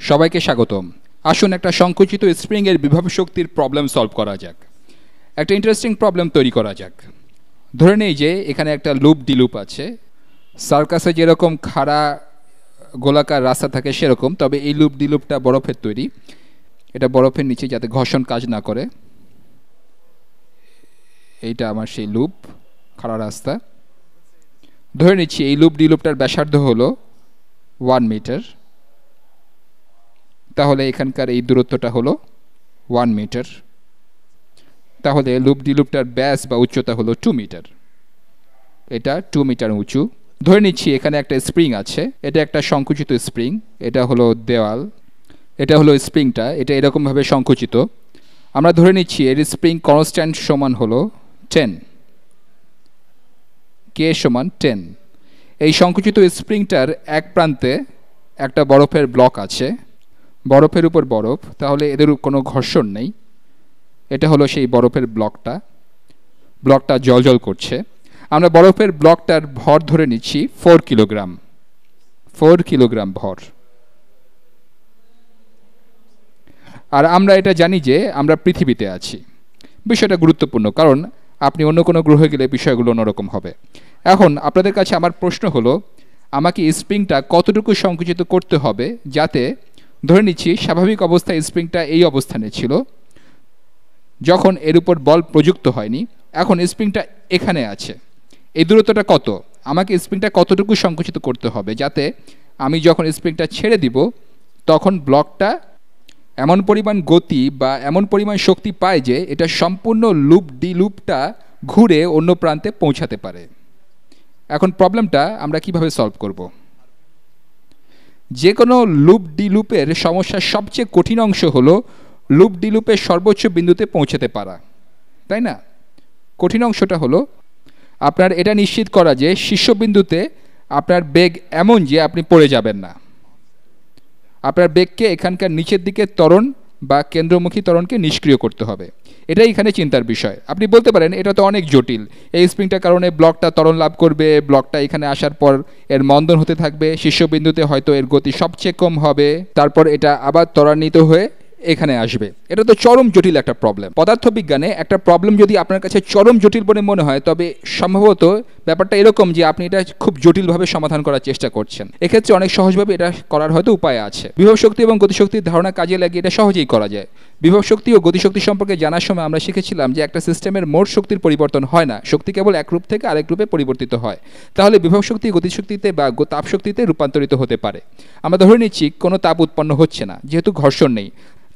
সবাইকে স্বাগতম। আসুন একটা সংকুচিত স্প্রিং এর বিভব শক্তির প্রবলেম সলভ করা যাক। একটা ইন্টারেস্টিং প্রবলেম তৈরি করা যাক। ধরে নেই যে এখানে একটা লুপ ডিলুপ আছে, সার্কাসে যেরকম খাড়া গোলাকার রাস্তা থাকে সেরকম, তবে এই লুপ ডিলুপটা বরফের তৈরি। এটা বরফের নিচে যাতে ঘর্ষণ কাজ না করে। এইটা আমার সেই লুপ, খাড়া রাস্তা। ধরে নিচ্ছি এই লুপ ডিলুপটার ব্যাসার্ধ হলো 1 মিটার। তাহলে এখানকার এই দূরত্বটা হলো 1 মিটার। তাহলে লুপ ডিলুপটার ব্যাস বা উচ্চতা হলো 2 মিটার। এটা 2 মিটার উঁচু। ধরে নিচ্ছি এখানে একটা স্প্রিং আছে, এটা একটা সংকুচিত স্প্রিং। এটা হলো দেওয়াল, এটা হলো স্প্রিংটা, এটা এরকমভাবে সংকুচিত। আমরা ধরে নিচ্ছি এর স্প্রিং কনস্ট্যান্ট সমান হলো 10, কে সমান 10। এই সংকুচিত স্প্রিংটার এক প্রান্তে একটা বরফের ব্লক আছে, বরফের উপর বরফ, তাহলে এদের কোনো ঘর্ষণ নেই। এটা হলো সেই বরফের ব্লকটা জ্বলজ্বল করছে। আমরা বরফের ব্লকটার ভর ধরে নিচ্ছি 4 কিলোগ্রাম, 4 কিলোগ্রাম ভর। আর আমরা এটা জানি যে আমরা পৃথিবীতে আছি। বিষয়টা গুরুত্বপূর্ণ, কারণ আপনি অন্য কোনো গ্রহে গেলে বিষয়গুলো অন্যরকম হবে। এখন আপনাদের কাছে আমার প্রশ্ন হলো, আমাকে স্প্রিংটা কতটুকু সংকুচিত করতে হবে যাতে, ধরে নিচ্ছি স্বাভাবিক অবস্থায় স্প্রিংটা এই অবস্থানে ছিল যখন এর উপর বল প্রযুক্ত হয়নি, এখন স্প্রিংটা এখানে আছে। এই দূরত্বটা কত? আমাকে স্প্রিংটা কতটুকু সংকুচিত করতে হবে যাতে আমি যখন স্প্রিংটা ছেড়ে দিব তখন ব্লকটা এমন পরিমাণ গতি বা এমন পরিমাণ শক্তি পায় যে এটা সম্পূর্ণ লুপ ডি লুপটা ঘুরে অন্য প্রান্তে পৌঁছাতে পারে। এখন প্রবলেমটা আমরা কিভাবে সলভ করব? যে কোনো লুপ ডি লুপের সমস্যার সবচেয়ে কঠিন অংশ হলো লুপ ডি লুপের সর্বোচ্চ বিন্দুতে পৌঁছাতে পারা, তাই না? কঠিন অংশটা হলো আপনার এটা নিশ্চিত করা যে শীর্ষবিন্দুতে আপনার বেগ এমন যে আপনি পড়ে যাবেন না। আপনার বেগকে এখানকার নিচের দিকে ত্বরণ বা কেন্দ্রমুখী ত্বরণকে নিষ্ক্রিয় করতে হবে। এটাই এখানে চিন্তার বিষয়। আপনি বলতে পারেন এটা তো অনেক জটিল, এই স্প্রিংটার কারণে ব্লকটা ত্বরণ লাভ করবে, ব্লকটা এখানে আসার পর এর মন্দন হতে থাকবে, শীর্ষবিন্দুতে হয়তো এর গতি সবচেয়ে কম হবে, তারপর এটা আবার ত্বরান্বিত হয়ে এখানে আসবে। এটা তো চরম জটিল একটা প্রবলেম। পদার্থবিজ্ঞানে একটা প্রবলেম যদি আপনার কাছে চরম জটিল বলে মনে হয়, তবে সম্ভবত ব্যাপারটা এরকম যে আপনি এটা খুব জটিলভাবে সমাধান করার চেষ্টা করছেন। এক্ষেত্রে অনেক সহজভাবে এটা করার হয়তো উপায় আছে। বিভব শক্তি এবং গতিশক্তির ধারণা কাজে লাগিয়ে এটা সহজেই করা যায়। বিভব শক্তি ও গতিশক্তি সম্পর্কে জানার সময় আমরা শিখেছিলাম যে একটা সিস্টেমের মোট শক্তির পরিবর্তন হয় না, শক্তি কেবল এক রূপ থেকে আরেক রূপে পরিবর্তিত হয়। তাহলে বিভব শক্তি গতিশক্তিতে বা তাপ শক্তিতে রূপান্তরিত হতে পারে। আমরা ধরে নিচ্ছি কোনো তাপ উৎপন্ন হচ্ছে না, যেহেতু ঘর্ষণ নেই।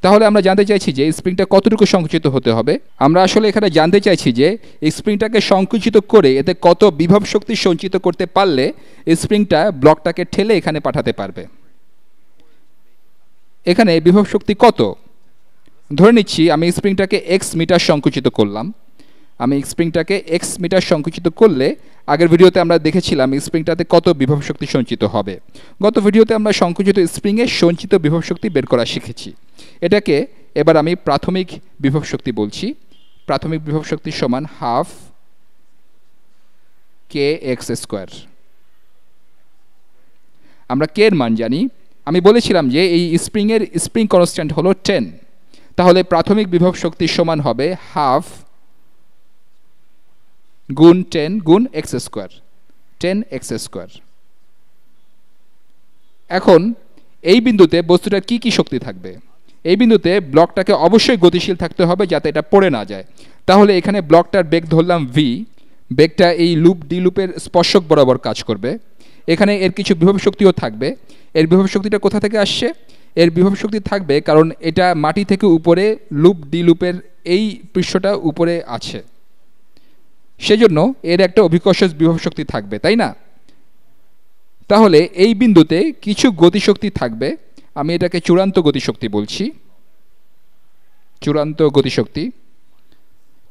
তাহলে আমরা জানতে চাইছি যে স্প্রিংটা কতটুকু সংকুচিত হতে হবে। আমরা আসলে এখানে জানতে চাইছি যে স্প্রিংটাকে সংকুচিত করে এতে কত বিভব শক্তি সঞ্চিত করতে পারলে স্প্রিংটা ব্লকটাকে ঠেলে এখানে পাঠাতে পারবে। এখানে বিভব শক্তি কত? ধরে নিচ্ছি আমি স্প্রিংটাকে এক্স মিটার সংকুচিত করলাম। আমি স্প্রিংটাকে এক্স মিটার সংকুচিত করলে আগের ভিডিওতে আমরা দেখেছিলাম স্প্রিংটাতে কত বিভব শক্তি সঞ্চিত হবে। গত ভিডিওতে আমরা সংকুচিত স্প্রিংয়ে সঞ্চিত বিভব শক্তি বের করা শিখেছি। এটাকে এবার আমি প্রাথমিক বিভব শক্তি বলছি। প্রাথমিক বিভব শক্তি সমান হাফ কে এক্স স্কোয়ার। আমরা কে এর মান জানি। আমি বলেছিলাম যে এই স্প্রিং কনস্ট্যান্ট হলো 10। তাহলে প্রাথমিক বিভব শক্তি সমান হবে হাফ গুণ 10 গুণ এক্স স্কোয়ার, 10 এক্স স্কোয়ার। এখন এই বিন্দুতে বস্তুটার কি কি শক্তি থাকবে? এই বিন্দুতে ব্লকটাকে অবশ্যই গতিশীল থাকতে হবে যাতে এটা পড়ে না যায়। তাহলে এখানে ব্লকটার বেগ ধরলাম ভি। বেগটা এই লুপ ডি লুপের স্পর্শক বরাবর কাজ করবে। এখানে এর কিছু বিভব শক্তিও থাকবে। এর বিভব শক্তিটা কোথা থেকে আসছে? এর বিভব শক্তি থাকবে কারণ এটা মাটি থেকে উপরে লুপ ডি লুপের এই পৃষ্ঠটা উপরে আছে, সেজন্য এর একটা অভিকর্ষজ বিভব শক্তি থাকবে, তাই না? তাহলে এই বিন্দুতে কিছু গতিশক্তি থাকবে। আমি এটাকে চূড়ান্ত গতিশক্তি বলছি, চূড়ান্ত গতিশক্তি,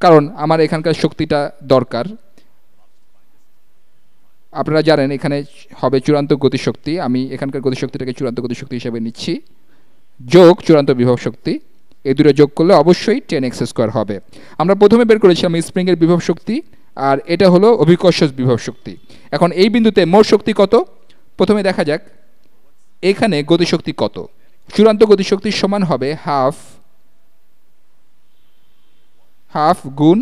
কারণ আমার এখানকার শক্তিটা দরকার। আপনারা জানেন এখানে হবে চূড়ান্ত গতিশক্তি। আমি এখানকার গতিশক্তিটাকে চূড়ান্ত গতিশক্তি হিসেবে নিচ্ছি, যোগ চূড়ান্ত বিভব শক্তি। এই দুটো যোগ করলে অবশ্যই 10 এক্স স্কোয়ার হবে। আমরা প্রথমে বের করেছিলাম স্প্রিংয়ের বিভব শক্তি, আর এটা হলো অভিকর্ষজ বিভব শক্তি। এখন এই বিন্দুতে মোট শক্তি কত প্রথমে দেখা যাক। এখানে গতিশক্তি কত? চূড়ান্ত গতিশক্তির সমান হবে হাফ গুণ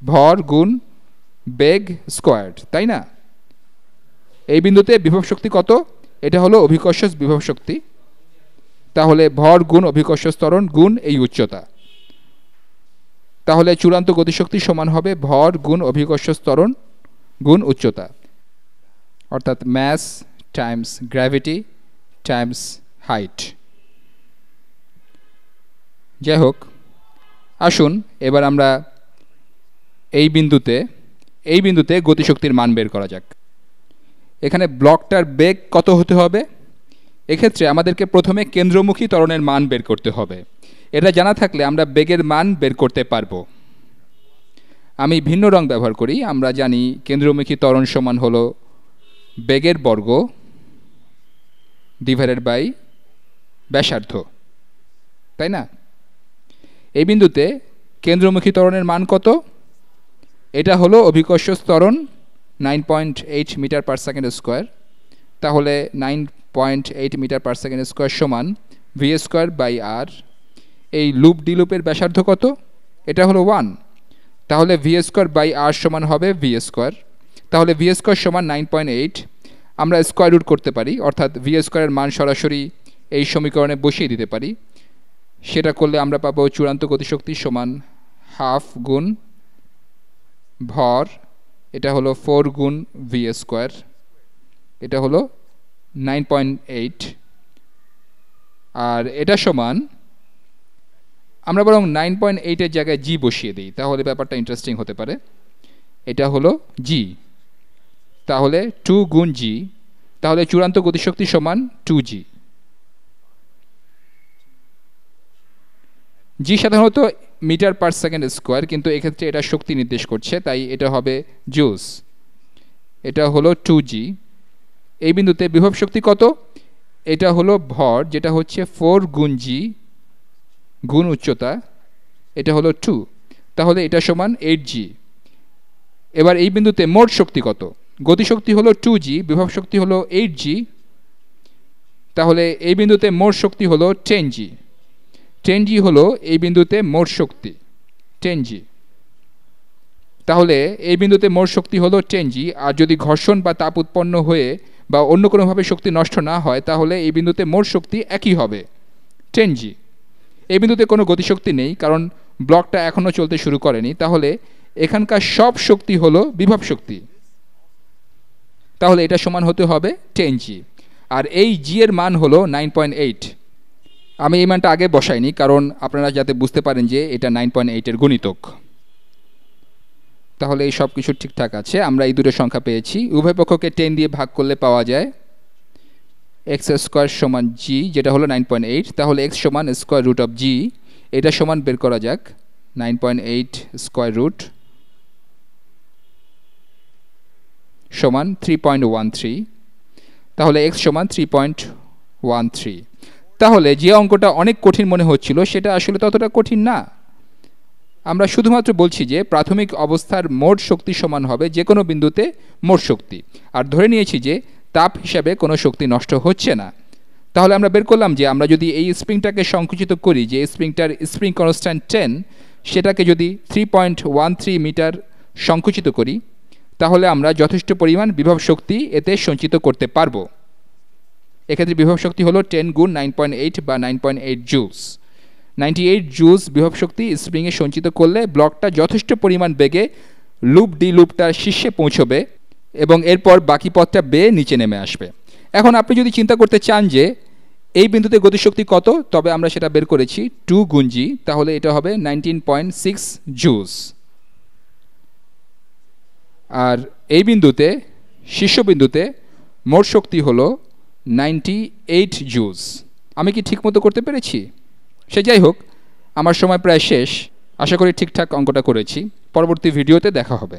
ভর গুণ বেগ স্কোয়ার্ড, তাই না? এই বিন্দুতে বিভব শক্তি কত? এটা হলো অভিকর্ষ বিভব শক্তি। তাহলে ভর গুণ অভিকর্ষ ত্বরণ গুণ এই উচ্চতা। তাহলে চূড়ান্ত গতিশক্তি সমান হবে ভর গুণ অভিকর্ষ ত্বরণ গুণ উচ্চতা, অর্থাৎ mass times gravity times height. যাই হোক, আসুন এবার আমরা এই বিন্দুতে গতিশক্তির মান বের করা যাক। এখানে ব্লকটার বেগ কত হতে হবে? এক্ষেত্রে আমাদেরকে প্রথমে কেন্দ্রমুখী ত্বরণের মান বের করতে হবে। এটা জানা থাকলে আমরা বেগের মান বের করতে পারবো। আমি ভিন্ন রং ব্যবহার করি। আমরা জানি কেন্দ্রমুখী ত্বরণ সমান হলো বেগের বর্গ ডিভাইডেড বাই ব্যাসার্ধ, তাই না? এই বিন্দুতে কেন্দ্রমুখী ত্বরণের মান কত? এটা হলো অভিকর্ষ ত্বরণ 9.8 মিটার পার সেকেন্ড স্কোয়ার। তাহলে 9.8 মিটার পার সেকেন্ড স্কোয়ার সমান ভি স্কোয়ার বাই আর। এই লুপ ডি লুপের ব্যাসার্ধ কত? এটা হলো 1। তাহলে ভি স্কোয়ার বাই আর সমান হবে ভি স্কোয়ার। তাহলে ভি স্কোয়ার সমান 9.8। আমরা স্কোয়ার রুট করতে পারি, অর্থাৎ ভি স্কোয়ারের মান সরাসরি এই সমীকরণে বসিয়ে দিতে পারি। সেটা করলে আমরা পাবো চূড়ান্ত গতিশক্তি সমান হাফ গুণ ভর, এটা হলো 4 গুণ ভি স্কোয়ার, এটা হলো 9.8। আর এটা সমান, আমরা বরং 9.8-এর জায়গায় জি বসিয়ে দিই, তাহলে ব্যাপারটা ইন্টারেস্টিং হতে পারে। এটা হলো জি, তাহলে 2 গুণ জি। তাহলে চূড়ান্ত গতিশক্তি সমান 2g। জি সাধারণত মিটার পার সেকেন্ড স্কোয়ার, কিন্তু এক্ষেত্রে এটা শক্তি নির্দেশ করছে, তাই এটা হবে জুলস। এটা হলো 2g। এই বিন্দুতে বিভব শক্তি কত? এটা হলো ভর, যেটা হচ্ছে 4 গুণ জি গুণ উচ্চতা, এটা হলো 2। তাহলে এটা সমান 8g। এবার এই বিন্দুতে মোট শক্তি কত? গতিশক্তি হলো 2g, বিভব শক্তি হলো 8g। তাহলে এই বিন্দুতে মোট শক্তি হলো 10g। 10g হলো এই বিন্দুতে মোট শক্তি 10g। তাহলে এই বিন্দুতে মোট শক্তি হলো 10g। আর যদি ঘর্ষণ বা তাপ উৎপন্ন হয়ে বা অন্য কোনোভাবে শক্তি নষ্ট না হয়, তাহলে এই বিন্দুতে মোট শক্তি একই হবে 10g। এই বিন্দুতে কোনো গতিশক্তি নেই, কারণ ব্লকটা এখনও চলতে শুরু করেনি। তাহলে এখানকার সব শক্তি হলো বিভব শক্তি। তাহলে এটা সমান হতে হবে 10g। আর এই জি এর মান হলো 9.8। আমি এই মানটা আগে বসাইনি, কারণ আপনারা যাতে বুঝতে পারেন যে এটা 9.8-এর গুণিতক। তাহলে এই সব কিছু ঠিকঠাক আছে। আমরা এই দুটো সংখ্যা পেয়েছি। উভয় পক্ষকে 10 দিয়ে ভাগ করলে পাওয়া যায় এক্স স্কোয়ার সমান জি, যেটা হলো 9.8। তাহলে এক্স সমান স্কোয়ার রুট অফ জি। এটা সমান বের করা যাক 9.8 স্কোয়ার রুট সমান 3.13। তাহলে এক্স সমান 3.13। তাহলে যে অঙ্কটা অনেক কঠিন মনে হচ্ছিল, সেটা আসলে ততটা কঠিন না। আমরা শুধুমাত্র বলছি যে প্রাথমিক অবস্থার মোট শক্তি সমান হবে যে কোনো বিন্দুতে মোট শক্তি, আর ধরে নিয়েছি যে তাপ হিসাবে কোনো শক্তি নষ্ট হচ্ছে না। তাহলে আমরা বের করলাম যে আমরা যদি এই স্প্রিংটাকে সংকুচিত করি, যে স্প্রিংটার স্প্রিং কনস্ট্যান্ট 10, সেটাকে যদি 3.13 মিটার সংকুচিত করি, তাহলে আমরা যথেষ্ট পরিমাণ বিভব শক্তি এতে সঞ্চিত করতে পারবো। এক্ষেত্রে বিভব শক্তি হলো 10 গুণ 9.8 বা 9.8 জুলস। 98 জুলস বিভব শক্তি স্প্রিংয়ে সঞ্চিত করলে ব্লকটা যথেষ্ট পরিমাণ বেগে লুপ ডি লুপটার শীর্ষে পৌঁছবে এবং এরপর বাকি পথটা বেয়ে নিচে নেমে আসবে। এখন আপনি যদি চিন্তা করতে চান যে এই বিন্দুতে গতিশক্তি কত, তবে আমরা সেটা বের করেছি 2 গুণ জি। তাহলে এটা হবে 19.6 জুলস। আর এই বিন্দুতে, শীর্ষবিন্দুতে মোট শক্তি হলো 98 জুলস। আমি কি ঠিকমতো করতে পেরেছি? সে যাই হোক, আমার সময় প্রায় শেষ। আশা করি ঠিকঠাক অঙ্কটা করেছি। পরবর্তী ভিডিওতে দেখা হবে।